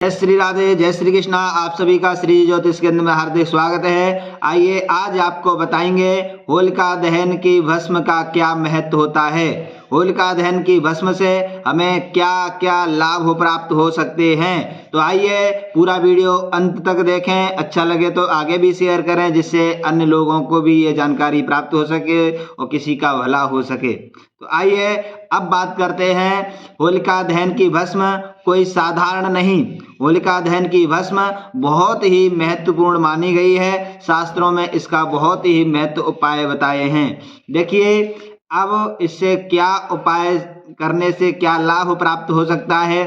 जय श्री राधे, जय श्री कृष्णा। आप सभी का श्री ज्योतिष केंद्र में हार्दिक स्वागत है। आइए आज आपको बताएंगे होलिका दहन की भस्म का क्या महत्व होता है। होलिका दहन की भस्म से हमें क्या क्या लाभ प्राप्त हो सकते हैं। तो आइए पूरा वीडियो अंत तक देखें। अच्छा लगे तो आगे भी शेयर करें, जिससे अन्य लोगों को भी ये जानकारी प्राप्त हो सके और किसी का भला हो सके। तो आइए अब बात करते हैं। होलिका दहन की भस्म कोई साधारण नहीं। होलिका दहन की भस्म बहुत ही महत्वपूर्ण मानी गई है। शास्त्रों में इसका बहुत ही महत्व उपाय बताए हैं। देखिए अब इससे क्या उपाय करने से क्या लाभ प्राप्त हो सकता है।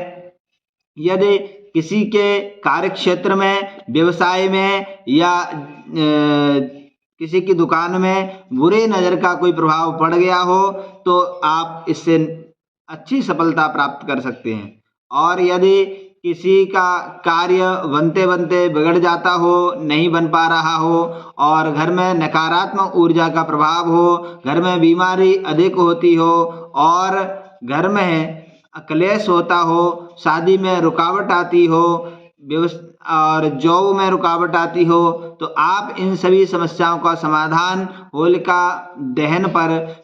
यदि किसी के कार्य क्षेत्र में, व्यवसाय में या किसी की दुकान में बुरी नज़र का कोई प्रभाव पड़ गया हो तो आप इससे अच्छी सफलता प्राप्त कर सकते हैं। और यदि किसी का कार्य बनते बनते बिगड़ जाता हो, नहीं बन पा रहा हो और घर में नकारात्मक ऊर्जा का प्रभाव हो, घर में बीमारी अधिक होती हो और घर में क्लेश होता हो, शादी में रुकावट आती हो और जॉब में रुकावट आती हो, तो आप इन सभी समस्याओं का समाधान होलिका दहन पर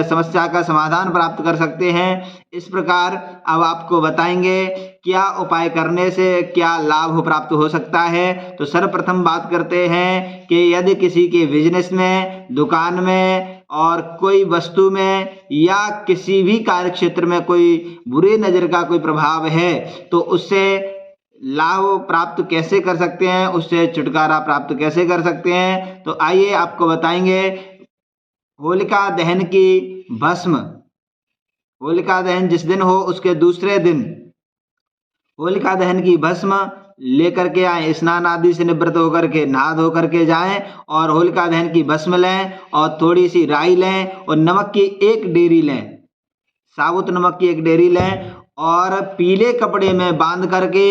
समस्या का समाधान प्राप्त कर सकते हैं। इस प्रकार अब आपको बताएंगे क्या उपाय करने से क्या लाभ प्राप्त हो सकता है। तो सर्वप्रथम बात करते हैं कि यदि किसी के बिजनेस में, दुकान में और कोई वस्तु में या किसी भी कार्य क्षेत्र में कोई बुरी नज़र का कोई प्रभाव है तो उससे लाभ प्राप्त कैसे कर सकते हैं, उससे छुटकारा प्राप्त कैसे कर सकते हैं। तो आइए आपको बताएंगे। होलिका दहन की भस्म, होलिका दहन जिस दिन हो उसके दूसरे दिन होलिका दहन की भस्म लेकर के आए, स्नान आदि से निवृत्त होकर के नहा धो करके जाएं और होलिका दहन की भस्म लें और थोड़ी सी राई लें और नमक की एक डेरी लें, साबुत नमक की एक डेरी लें और पीले कपड़े में बांध करके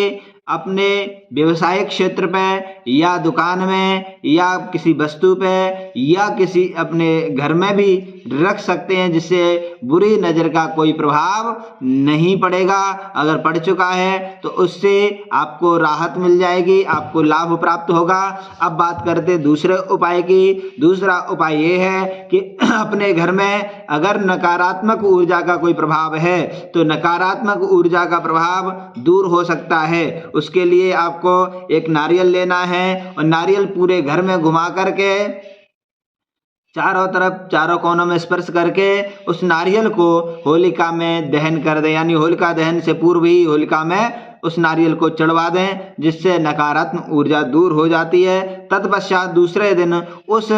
अपने व्यवसायिक क्षेत्र पे या दुकान में या किसी वस्तु पे या किसी अपने घर में भी रख सकते हैं, जिससे बुरी नज़र का कोई प्रभाव नहीं पड़ेगा। अगर पड़ चुका है तो उससे आपको राहत मिल जाएगी, आपको लाभ प्राप्त होगा। अब बात करते दूसरे उपाय की। दूसरा उपाय ये है कि अपने घर में अगर नकारात्मक ऊर्जा का कोई प्रभाव है तो नकारात्मक ऊर्जा का प्रभाव दूर हो सकता है। उसके लिए आपको एक नारियल लेना है और नारियल पूरे घर में घुमा करके चारों तरफ, चारों कोनों में स्पर्श करके उस नारियल को होलिका में दहन कर दें, यानी होलिका दहन से पूर्व ही होलिका में उस नारियल को चढ़वा दें, जिससे नकारात्मक ऊर्जा दूर हो जाती है। तत्पश्चात दूसरे दिन उस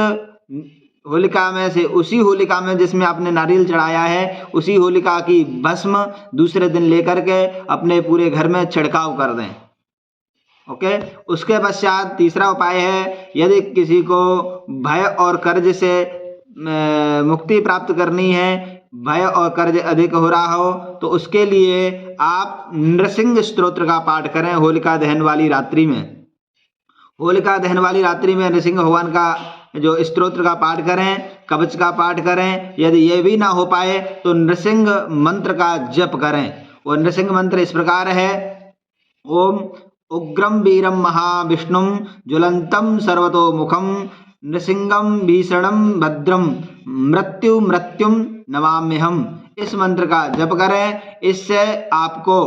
होलिका में से, उसी होलिका में जिसमें आपने नारियल चढ़ाया है, उसी होलिका की भस्म दूसरे दिन लेकर के अपने पूरे घर में छिड़काव कर दें। ओके। उसके पश्चात तीसरा उपाय है, यदि किसी को भय और कर्ज से मुक्ति प्राप्त करनी है, भय और कर्ज अधिक हो रहा हो, तो उसके लिए आप नृसिंह स्तोत्र का पाठ करें होलिका दहन वाली रात्रि में। होलिका दहन वाली रात्रि में नृसिंह भगवान का जो स्तोत्र का पाठ करें, कवच का पाठ करें। यदि ये भी ना हो पाए तो नृसिंह मंत्र का जप करें। और नृसिंह मंत्र इस प्रकार है: ओम उग्रम वीरम महाविष्णुम ज्वलंतम सर्वतोमुखम नृसिंहम भीषणम भद्रम मृत्यु मृत्युम नमाम्यहम। इस मंत्र का जप करें। इससे आपको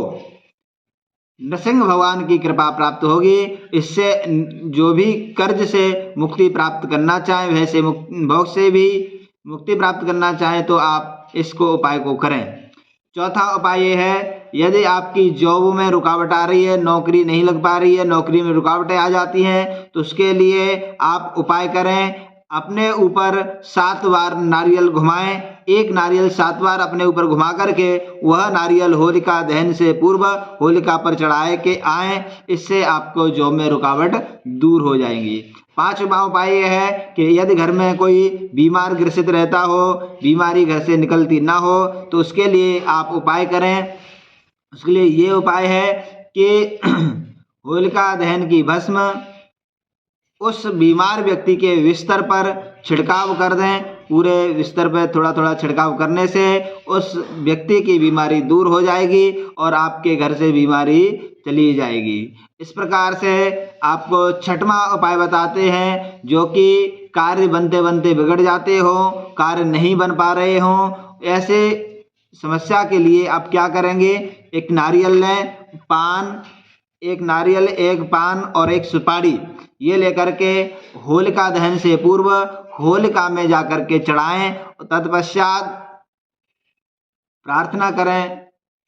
नृसिंह भगवान की कृपा प्राप्त होगी। इससे जो भी कर्ज से मुक्ति प्राप्त करना चाहे, वैसे भोग से भी मुक्ति प्राप्त करना चाहे तो आप इसको उपाय को करें। चौथा उपाय ये है, यदि आपकी जॉब में रुकावट आ रही है, नौकरी नहीं लग पा रही है, नौकरी में रुकावटें आ जाती हैं, तो उसके लिए आप उपाय करें। अपने ऊपर 7 बार नारियल घुमाएं। एक नारियल 7 बार अपने ऊपर घुमा करके वह नारियल होलिका दहन से पूर्व होलिका पर चढ़ाए के आए। इससे आपको जॉब में रुकावट दूर हो जाएंगी। पांचवा उपाय यह है कि यदि घर में कोई बीमार ग्रसित रहता हो, बीमारी घर से निकलती ना हो, तो उसके लिए आप उपाय करें। उसके लिए ये उपाय है कि होलिका दहन की भस्म उस बीमार व्यक्ति के बिस्तर पर छिड़काव कर दें, पूरे बिस्तर पर थोड़ा थोड़ा छिड़काव करने से उस व्यक्ति की बीमारी दूर हो जाएगी और आपके घर से बीमारी चली जाएगी। इस प्रकार से आपको छठवां उपाय बताते हैं, जो कि कार्य बनते बनते बिगड़ जाते हो, कार्य नहीं बन पा रहे हो, ऐसे समस्या के लिए आप क्या करेंगे, एक नारियल लें, एक नारियल, एक पान और एक सुपारी, ये लेकर के होलिका दहन से पूर्व होलिका में जाकर के चढ़ाएं। तत्पश्चात प्रार्थना करें,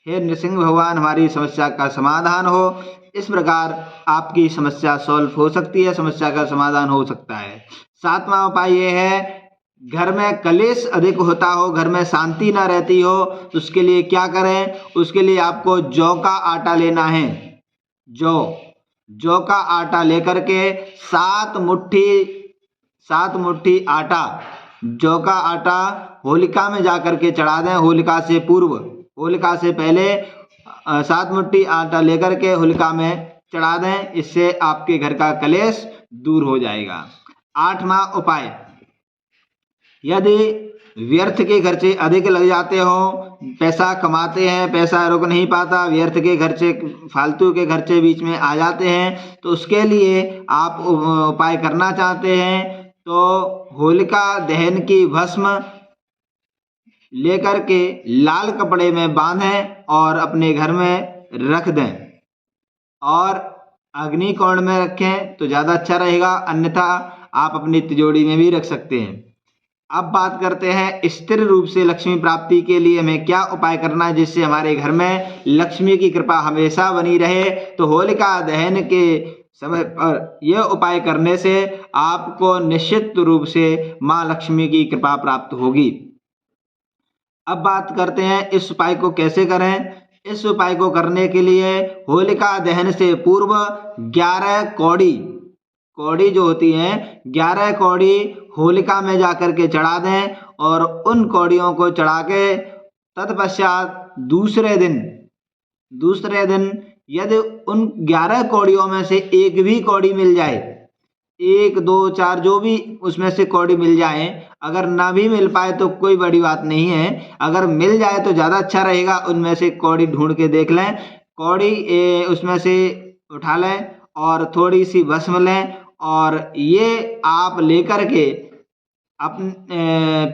हे नृसिंह भगवान हमारी समस्या का समाधान हो। इस प्रकार आपकी समस्या सॉल्व हो सकती है, समस्या का समाधान हो सकता है। सातवां उपाय ये है, घर में कलेश अधिक होता हो, घर में शांति ना रहती हो, तो उसके लिए क्या करें, उसके लिए आपको जौ का आटा लेना है। जौ का आटा लेकर के 7 मुट्ठी आटा, जौ का आटा होलिका में जाकर के चढ़ा दें। होलिका से पूर्व, होलिका से पहले 7 मुट्ठी आटा लेकर के होलिका में चढ़ा दें, इससे आपके घर का कलेश दूर हो जाएगा। 8वां उपाय, यदि व्यर्थ के खर्चे अधिक लग जाते हो, पैसा कमाते हैं, पैसा रुक नहीं पाता, व्यर्थ के खर्चे, फालतू के खर्चे बीच में आ जाते हैं, तो उसके लिए आप उपाय करना चाहते हैं तो होलिका दहन की भस्म लेकर के लाल कपड़े में बांधें और अपने घर में रख दें और अग्निकोण में रखें तो ज़्यादा अच्छा रहेगा, अन्यथा आप अपनी तिजोरी में भी रख सकते हैं। अब बात करते हैं स्थिर रूप से लक्ष्मी प्राप्ति के लिए हमें क्या उपाय करना है जिससे हमारे घर में लक्ष्मी की कृपा हमेशा बनी रहे। तो होलिका दहन के समय पर यह उपाय करने से आपको निश्चित रूप से माँ लक्ष्मी की कृपा प्राप्त होगी। अब बात करते हैं इस उपाय को कैसे करें। इस उपाय को करने के लिए होलिका दहन से पूर्व 11 कौड़ी जो होती हैं, 11 कौड़ी होलिका में जाकर के चढ़ा दें और उन कौड़ियों को चढ़ा के तत्पश्चात दूसरे दिन यदि उन 11 कौड़ियों में से एक भी कौड़ी मिल जाए, 1, 2, 4 जो भी उसमें से कौड़ी मिल जाए, अगर ना भी मिल पाए तो कोई बड़ी बात नहीं है, अगर मिल जाए तो ज़्यादा अच्छा रहेगा। उनमें से कौड़ी ढूंढ के देख लें, कौड़ी उसमें से उठा लें और थोड़ी सी भस्म लें और ये आप लेकर के अपने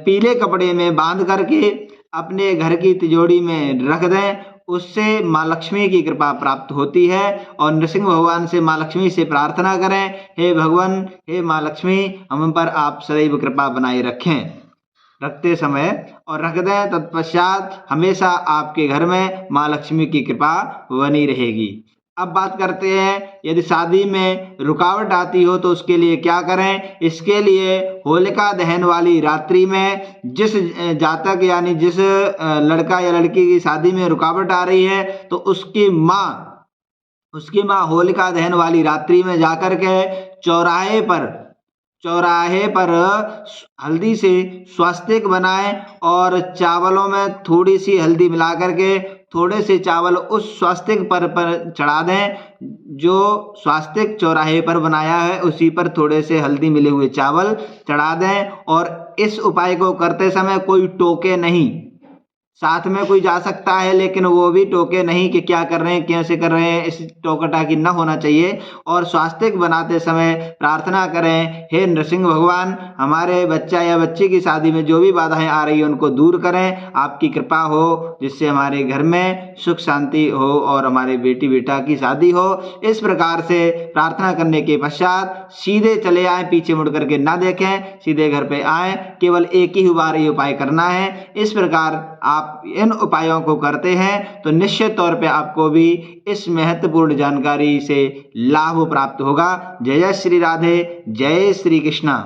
पीले कपड़े में बांध करके अपने घर की तिजोरी में रख दें। उससे माँ लक्ष्मी की कृपा प्राप्त होती है और नृसिंह भगवान से माँ लक्ष्मी से प्रार्थना करें, हे भगवान, हे माँ लक्ष्मी, हम पर आप सदैव कृपा बनाए रखते समय और रख दें। तत्पश्चात हमेशा आपके घर में माँ लक्ष्मी की कृपा बनी रहेगी। अब बात करते हैं यदि शादी में रुकावट आती हो तो उसके लिए क्या करें। इसके लिए होलिका दहन वाली रात्रि में जिस जातक यानी जिस लड़का या लड़की की शादी में रुकावट आ रही है तो उसकी माँ होलिका दहन वाली रात्रि में जाकर के चौराहे पर हल्दी से स्वास्तिक बनाएं और चावलों में थोड़ी सी हल्दी मिला करके थोड़े से चावल उस स्वास्तिक पर चढ़ा दें। जो स्वास्तिक चौराहे पर बनाया है उसी पर थोड़े से हल्दी मिले हुए चावल चढ़ा दें और इस उपाय को करते समय कोई टोके नहीं। साथ में कोई जा सकता है लेकिन वो भी टोके नहीं कि क्या कर रहे हैं, कैसे कर रहे हैं, इस टोकटाकी न होना चाहिए। और स्वास्तिक बनाते समय प्रार्थना करें, हे नृसिंह भगवान, हमारे बच्चा या बच्ची की शादी में जो भी बाधाएं आ रही हैं उनको दूर करें, आपकी कृपा हो जिससे हमारे घर में सुख शांति हो और हमारे बेटी बेटा की शादी हो। इस प्रकार से प्रार्थना करने के पश्चात सीधे चले आए, पीछे मुड़ करके ना देखें, सीधे घर पे आए। केवल एक ही बार ये उपाय करना है। इस प्रकार आप इन उपायों को करते हैं तो निश्चित तौर पे आपको भी इस महत्वपूर्ण जानकारी से लाभ प्राप्त होगा। जय जय श्री राधे, जय श्री कृष्णा।